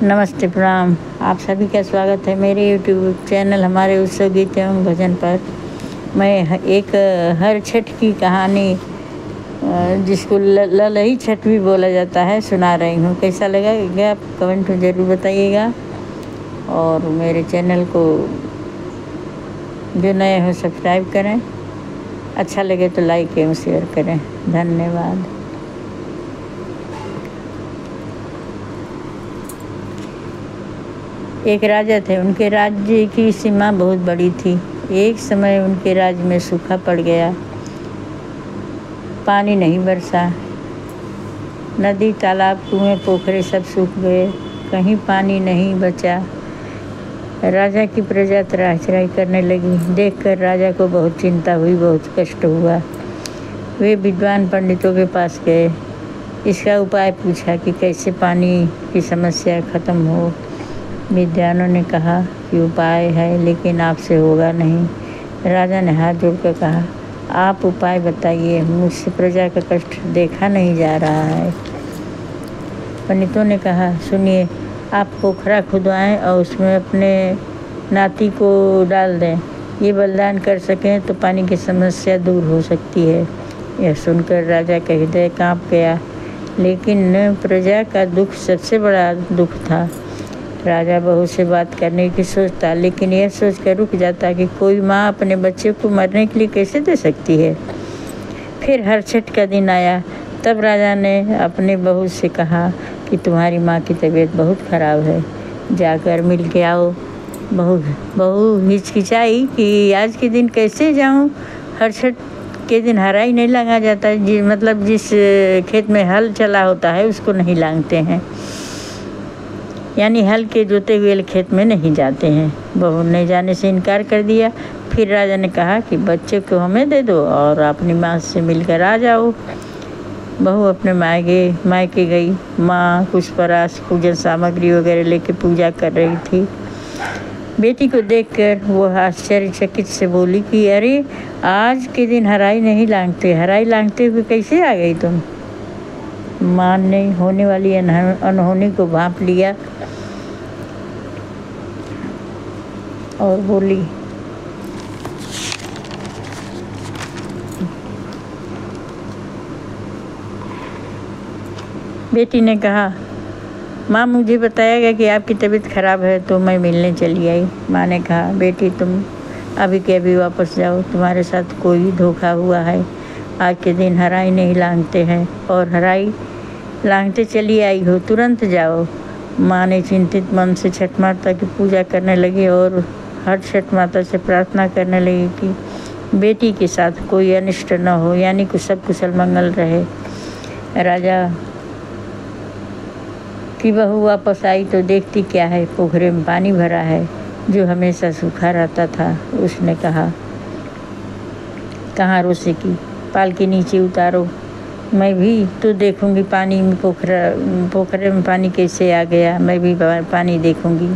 नमस्ते, प्रणाम। आप सभी का स्वागत है मेरे YouTube चैनल हमारे उत्सव गीत एवं भजन पर। मैं एक हर छठ की कहानी जिसको ललही छठ भी बोला जाता है सुना रही हूँ। कैसा लगेगा आप कमेंट में ज़रूर बताइएगा। और मेरे चैनल को जो नए हो सब्सक्राइब करें, अच्छा लगे तो लाइक एवं शेयर करें। धन्यवाद। एक राजा थे, उनके राज्य की सीमा बहुत बड़ी थी। एक समय उनके राज्य में सूखा पड़ गया, पानी नहीं बरसा। नदी, तालाब, कुएं, पोखरे सब सूख गए, कहीं पानी नहीं बचा। राजा की प्रजा त्राहि करने लगी। देखकर राजा को बहुत चिंता हुई, बहुत कष्ट हुआ। वे विद्वान पंडितों के पास गए, इसका उपाय पूछा कि कैसे पानी की समस्या खत्म हो। विद्वानों ने कहा कि उपाय है, लेकिन आपसे होगा नहीं। राजा ने हाथ जोड़कर कहा, आप उपाय बताइए, मुझसे प्रजा का कष्ट देखा नहीं जा रहा है। पंडितों ने कहा, सुनिए, आप पोखरा खुदवाएं और उसमें अपने नाती को डाल दें। ये बलिदान कर सकें तो पानी की समस्या दूर हो सकती है। यह सुनकर राजा का हृदय काँप गया, लेकिन प्रजा का दुख सबसे बड़ा दुख था। राजा बहू से बात करने की सोचता, लेकिन यह सोचकर रुक जाता कि कोई माँ अपने बच्चे को मरने के लिए कैसे दे सकती है। फिर हर छठ का दिन आया, तब राजा ने अपने बहू से कहा कि तुम्हारी माँ की तबीयत बहुत ख़राब है, जाकर मिल के आओ। बहू हिचकिचाई कि आज के दिन कैसे जाऊँ, हर छठ के दिन हराई नहीं लांगा जाता, मतलब जिस खेत में हल चला होता है उसको नहीं लांगते हैं, यानी हल के जोते हुए खेत में नहीं जाते हैं। बहू ने जाने से इनकार कर दिया। फिर राजा ने कहा कि बच्चे को हमें दे दो और अपनी माँ से मिलकर आ जाओ। बहू अपने मायके गई। माँ पुष्परास, पूजन सामग्री वगैरह लेके पूजा कर रही थी। बेटी को देखकर वो आश्चर्यचकित से बोली कि अरे, आज के दिन हराई नहीं लांगते, हराई लांगते हुए कैसे आ गई तुम? माँ ने होने वाली अनहोनी को भांप लिया और बोली, बेटी ने कहा, माँ मुझे बताया गया कि आपकी तबीयत खराब है तो मैं मिलने चली आई। माँ ने कहा, बेटी तुम अभी के अभी वापस जाओ, तुम्हारे साथ कोई धोखा हुआ है। आज के दिन हराई नहीं लांगते हैं और हराई लांगते चली आई हो, तुरंत जाओ। माँ ने चिंतित मन से छठ माता की पूजा करने लगी और हर छठ माता से प्रार्थना करने लगी कि बेटी के साथ कोई अनिष्ट न हो, यानी सब कुशल मंगल रहे। राजा की बहू वापस आई तो देखती क्या है, पोखरे में पानी भरा है जो हमेशा सूखा रहता था। उसने कहा, कहाँ रोसेगी, पाल के नीचे उतारो, मैं भी तो देखूंगी पानी में, पोखरे में पानी कैसे आ गया, मैं भी पानी देखूंगी।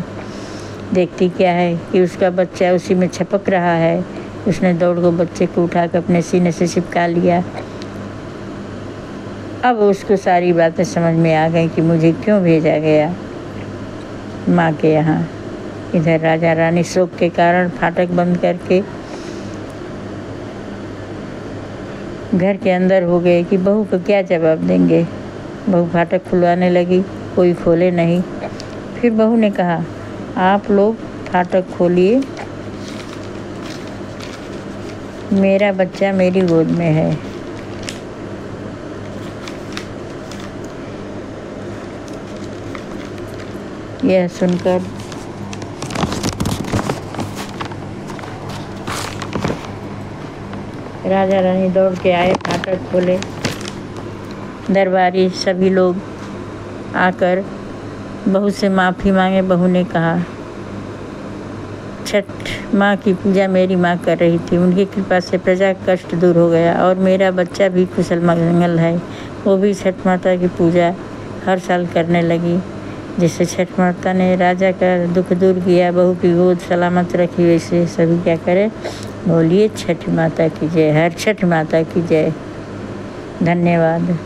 देखती क्या है कि उसका बच्चा उसी में छपक रहा है। उसने दौड़ को बच्चे को उठाकर अपने सीने से चिपका लिया। अब उसको सारी बातें समझ में आ गई कि मुझे क्यों भेजा गया माँ के यहाँ। इधर राजा रानी शोक के कारण फाटक बंद करके घर के अंदर हो गए कि बहू को क्या जवाब देंगे। बहू फाटक खुलवाने लगी, कोई खोले नहीं। फिर बहू ने कहा, आप लोग फाटक खोलिए, मेरा बच्चा मेरी गोद में है। यह सुनकर राजा रानी दौड़ के आए, फाटक खोले। दरबारी सभी लोग आकर बहू से माफ़ी मांगे। बहू ने कहा, छठ माँ की पूजा मेरी माँ कर रही थी, उनकी कृपा से प्रजा का कष्ट दूर हो गया और मेरा बच्चा भी कुशल मंगल है। वो भी छठ माता की पूजा हर साल करने लगी, जिससे छठ माता ने राजा का दुख दूर किया, बहू की गोद सलामत रखी। वैसे सभी क्या करें, बोलिए छठ माता की जय, हर छठ माता की जय। धन्यवाद।